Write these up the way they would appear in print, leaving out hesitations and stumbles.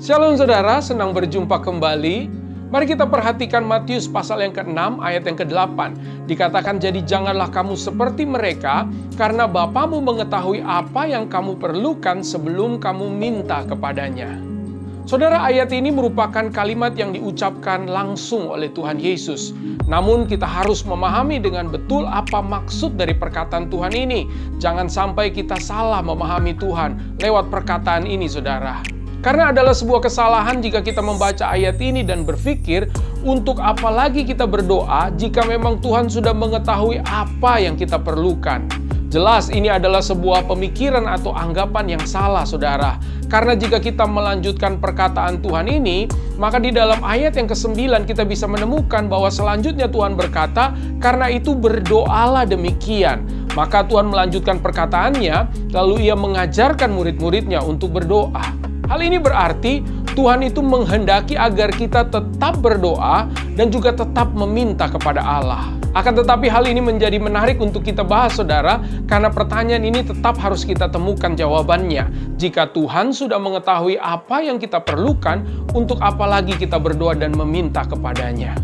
Shalom saudara, senang berjumpa kembali. Mari kita perhatikan Matius pasal yang ke-6 ayat yang ke-8. Dikatakan, jadi janganlah kamu seperti mereka, karena Bapamu mengetahui apa yang kamu perlukan sebelum kamu minta kepadanya. Saudara, ayat ini merupakan kalimat yang diucapkan langsung oleh Tuhan Yesus. Namun kita harus memahami dengan betul apa maksud dari perkataan Tuhan ini. Jangan sampai kita salah memahami Tuhan lewat perkataan ini, saudara. Karena adalah sebuah kesalahan jika kita membaca ayat ini dan berpikir, untuk apa lagi kita berdoa jika memang Tuhan sudah mengetahui apa yang kita perlukan. Jelas ini adalah sebuah pemikiran atau anggapan yang salah, saudara. Karena jika kita melanjutkan perkataan Tuhan ini, maka di dalam ayat yang ke-9 kita bisa menemukan bahwa selanjutnya Tuhan berkata, karena itu berdoalah demikian. Maka Tuhan melanjutkan perkataannya, lalu Ia mengajarkan murid-muridnya untuk berdoa. Hal ini berarti Tuhan itu menghendaki agar kita tetap berdoa dan juga tetap meminta kepada Allah. Akan tetapi hal ini menjadi menarik untuk kita bahas, saudara, karena pertanyaan ini tetap harus kita temukan jawabannya. Jika Tuhan sudah mengetahui apa yang kita perlukan, untuk apa lagi kita berdoa dan meminta kepadanya?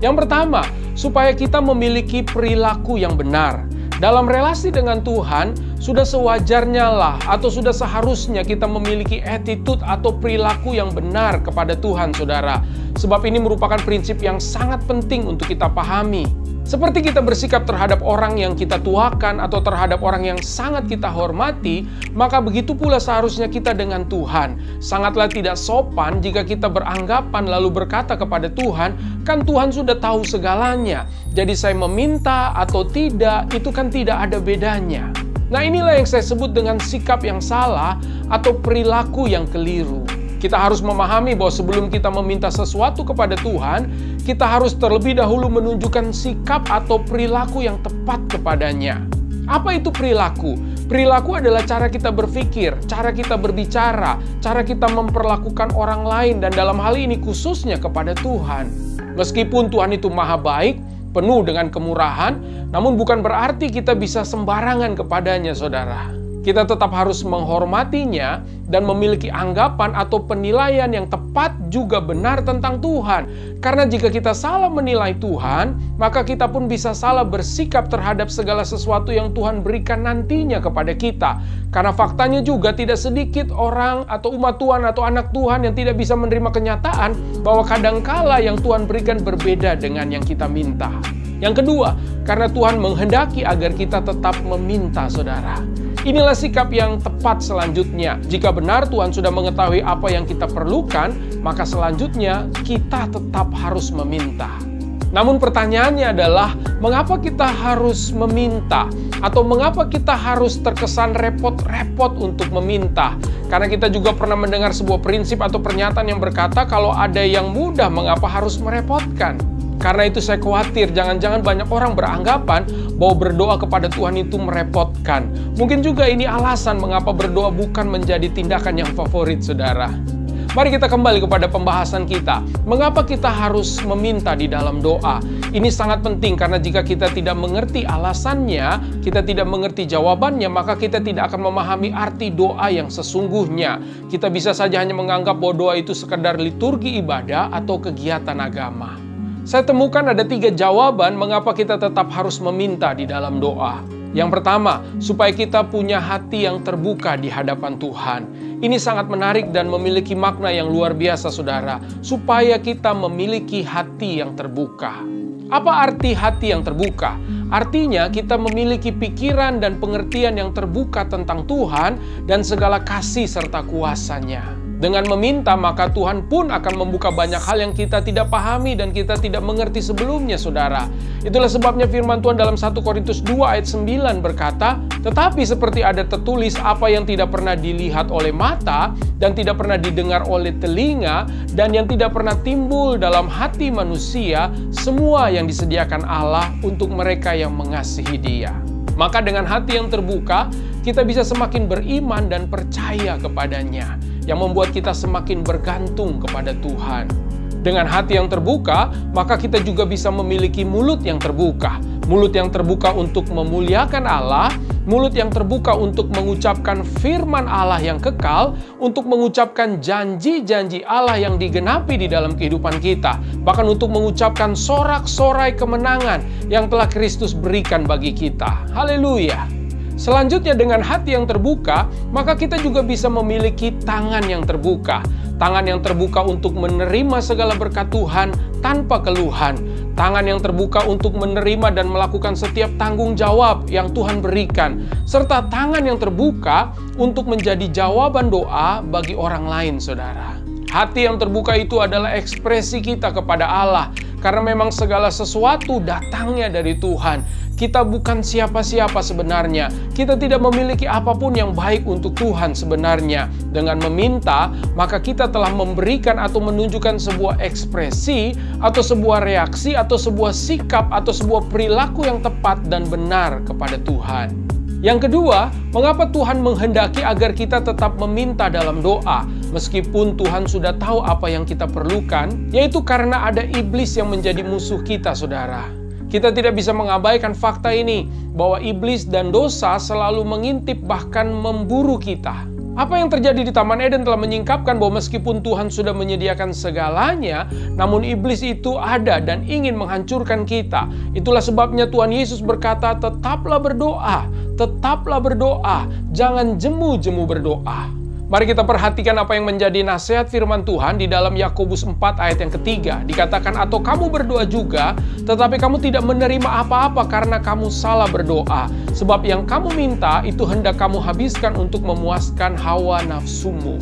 Yang pertama, supaya kita memiliki perilaku yang benar. Dalam relasi dengan Tuhan, sudah sewajarnya lah atau sudah seharusnya kita memiliki attitude atau perilaku yang benar kepada Tuhan, saudara. Sebab ini merupakan prinsip yang sangat penting untuk kita pahami. Seperti kita bersikap terhadap orang yang kita tuakan atau terhadap orang yang sangat kita hormati, maka begitu pula seharusnya kita dengan Tuhan. Sangatlah tidak sopan jika kita beranggapan lalu berkata kepada Tuhan, kan Tuhan sudah tahu segalanya. Jadi saya meminta atau tidak, itu kan tidak ada bedanya. Nah, inilah yang saya sebut dengan sikap yang salah atau perilaku yang keliru. Kita harus memahami bahwa sebelum kita meminta sesuatu kepada Tuhan, kita harus terlebih dahulu menunjukkan sikap atau perilaku yang tepat kepadanya. Apa itu perilaku? Perilaku adalah cara kita berpikir, cara kita berbicara, cara kita memperlakukan orang lain, dan dalam hal ini khususnya kepada Tuhan. Meskipun Tuhan itu maha baik, penuh dengan kemurahan, namun bukan berarti kita bisa sembarangan kepadanya, saudara. Kita tetap harus menghormatinya dan memiliki anggapan atau penilaian yang tepat juga benar tentang Tuhan. Karena jika kita salah menilai Tuhan, maka kita pun bisa salah bersikap terhadap segala sesuatu yang Tuhan berikan nantinya kepada kita. Karena faktanya juga tidak sedikit orang atau umat Tuhan atau anak Tuhan yang tidak bisa menerima kenyataan bahwa kadangkala yang Tuhan berikan berbeda dengan yang kita minta. Yang kedua, karena Tuhan menghendaki agar kita tetap meminta, saudara. Inilah sikap yang tepat selanjutnya. Jika benar Tuhan sudah mengetahui apa yang kita perlukan, maka selanjutnya kita tetap harus meminta. Namun pertanyaannya adalah, mengapa kita harus meminta? Atau mengapa kita harus terkesan repot-repot untuk meminta? Karena kita juga pernah mendengar sebuah prinsip atau pernyataan yang berkata, kalau ada yang mudah, mengapa harus merepotkan? Karena itu saya khawatir jangan-jangan banyak orang beranggapan bahwa berdoa kepada Tuhan itu merepotkan. Mungkin juga ini alasan mengapa berdoa bukan menjadi tindakan yang favorit, saudara. Mari kita kembali kepada pembahasan kita. Mengapa kita harus meminta di dalam doa? Ini sangat penting karena jika kita tidak mengerti alasannya, kita tidak mengerti jawabannya, maka kita tidak akan memahami arti doa yang sesungguhnya. Kita bisa saja hanya menganggap bahwa doa itu sekedar liturgi ibadah atau kegiatan agama. Saya temukan ada 3 jawaban mengapa kita tetap harus meminta di dalam doa. Yang pertama, supaya kita punya hati yang terbuka di hadapan Tuhan. Ini sangat menarik dan memiliki makna yang luar biasa, saudara. Supaya kita memiliki hati yang terbuka. Apa arti hati yang terbuka? Artinya kita memiliki pikiran dan pengertian yang terbuka tentang Tuhan dan segala kasih serta kuasa-Nya. Dengan meminta, maka Tuhan pun akan membuka banyak hal yang kita tidak pahami dan kita tidak mengerti sebelumnya, saudara. Itulah sebabnya firman Tuhan dalam 1 Korintus 2 ayat 9 berkata, tetapi seperti ada tertulis, apa yang tidak pernah dilihat oleh mata dan tidak pernah didengar oleh telinga dan yang tidak pernah timbul dalam hati manusia, semua yang disediakan Allah untuk mereka yang mengasihi Dia. Maka dengan hati yang terbuka, kita bisa semakin beriman dan percaya kepadanya, yang membuat kita semakin bergantung kepada Tuhan. Dengan hati yang terbuka, maka kita juga bisa memiliki mulut yang terbuka. Mulut yang terbuka untuk memuliakan Allah mulut yang terbuka untuk mengucapkan firman Allah yang kekal, untuk mengucapkan janji-janji Allah yang digenapi di dalam kehidupan kita, bahkan untuk mengucapkan sorak-sorai kemenangan yang telah Kristus berikan bagi kita. Haleluya! Selanjutnya, dengan hati yang terbuka, maka kita juga bisa memiliki tangan yang terbuka. Tangan yang terbuka untuk menerima segala berkat Tuhan tanpa keluhan. Tangan yang terbuka untuk menerima dan melakukan setiap tanggung jawab yang Tuhan berikan. Serta tangan yang terbuka untuk menjadi jawaban doa bagi orang lain, saudara. Hati yang terbuka itu adalah ekspresi kita kepada Allah. Karena memang segala sesuatu datangnya dari Tuhan. Kita bukan siapa-siapa sebenarnya. Kita tidak memiliki apapun yang baik untuk Tuhan sebenarnya. Dengan meminta, maka kita telah memberikan atau menunjukkan sebuah ekspresi, atau sebuah reaksi, atau sebuah sikap, atau sebuah perilaku yang tepat dan benar kepada Tuhan. Yang kedua, mengapa Tuhan menghendaki agar kita tetap meminta dalam doa, meskipun Tuhan sudah tahu apa yang kita perlukan, yaitu karena ada iblis yang menjadi musuh kita, saudara. Kita tidak bisa mengabaikan fakta ini, bahwa iblis dan dosa selalu mengintip bahkan memburu kita. Apa yang terjadi di Taman Eden telah menyingkapkan bahwa meskipun Tuhan sudah menyediakan segalanya, namun iblis itu ada dan ingin menghancurkan kita. Itulah sebabnya Tuhan Yesus berkata, tetaplah berdoa, jangan jemu-jemu berdoa. Mari kita perhatikan apa yang menjadi nasihat firman Tuhan di dalam Yakobus 4 ayat yang ketiga. Dikatakan, atau kamu berdoa juga, tetapi kamu tidak menerima apa-apa karena kamu salah berdoa. Sebab yang kamu minta itu hendak kamu habiskan untuk memuaskan hawa nafsumu.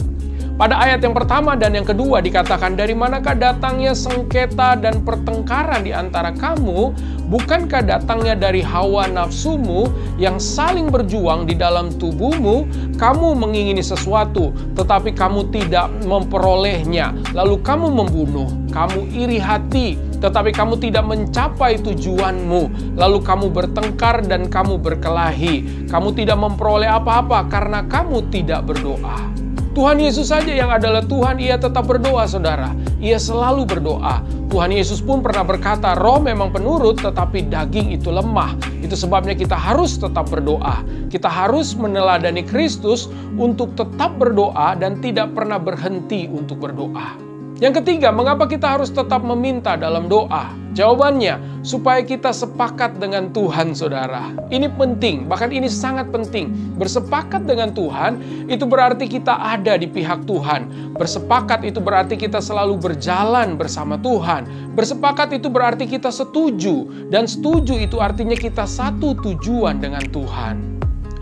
Pada ayat yang pertama dan yang kedua dikatakan, dari manakah datangnya sengketa dan pertengkaran di antara kamu? Bukankah datangnya dari hawa nafsumu yang saling berjuang di dalam tubuhmu? Kamu mengingini sesuatu, tetapi kamu tidak memperolehnya. Lalu kamu membunuh, kamu iri hati, tetapi kamu tidak mencapai tujuanmu. Lalu kamu bertengkar dan kamu berkelahi. Kamu tidak memperoleh apa-apa karena kamu tidak berdoa. Tuhan Yesus saja yang adalah Tuhan, Ia tetap berdoa, saudara. Ia selalu berdoa. Tuhan Yesus pun pernah berkata, roh memang penurut, tetapi daging itu lemah. Itu sebabnya kita harus tetap berdoa. Kita harus meneladani Kristus untuk tetap berdoa dan tidak pernah berhenti untuk berdoa. Yang ketiga, mengapa kita harus tetap meminta dalam doa? Jawabannya, supaya kita sepakat dengan Tuhan, saudara. Ini penting, bahkan ini sangat penting. Bersepakat dengan Tuhan, itu berarti kita ada di pihak Tuhan. Bersepakat itu berarti kita selalu berjalan bersama Tuhan. Bersepakat itu berarti kita setuju. Dan setuju itu artinya kita satu tujuan dengan Tuhan.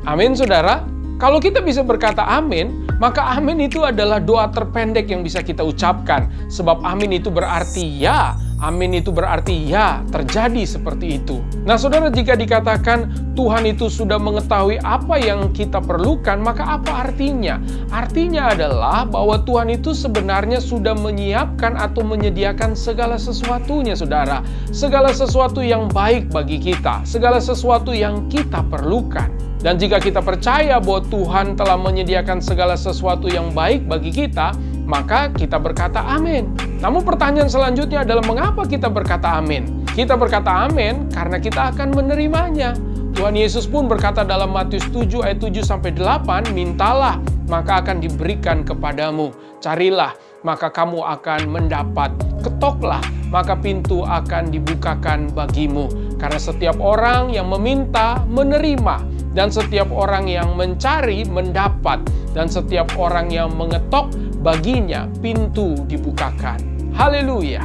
Amin, saudara. Kalau kita bisa berkata amin, maka amin itu adalah doa terpendek yang bisa kita ucapkan. Sebab amin itu berarti ya. Amin itu berarti ya, terjadi seperti itu. Nah, saudara, jika dikatakan Tuhan itu sudah mengetahui apa yang kita perlukan, maka apa artinya? Artinya adalah bahwa Tuhan itu sebenarnya sudah menyiapkan atau menyediakan segala sesuatunya, saudara. Segala sesuatu yang baik bagi kita, segala sesuatu yang kita perlukan. Dan jika kita percaya bahwa Tuhan telah menyediakan segala sesuatu yang baik bagi kita, maka kita berkata amin. Namun pertanyaan selanjutnya adalah mengapa kita berkata amin? Kita berkata amin karena kita akan menerimanya. Tuhan Yesus pun berkata dalam Matius 7 ayat 7-8, mintalah maka akan diberikan kepadamu. Carilah maka kamu akan mendapat. Ketoklah maka pintu akan dibukakan bagimu. Karena setiap orang yang meminta menerima. Dan setiap orang yang mencari mendapat. Dan setiap orang yang mengetok baginya pintu dibukakan. Haleluya.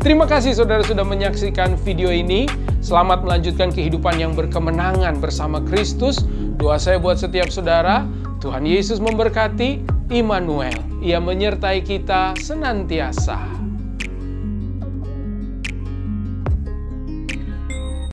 Terima kasih saudara sudah menyaksikan video ini. Selamat melanjutkan kehidupan yang berkemenangan bersama Kristus. Doa saya buat setiap saudara, Tuhan Yesus memberkati. Immanuel, Ia menyertai kita senantiasa.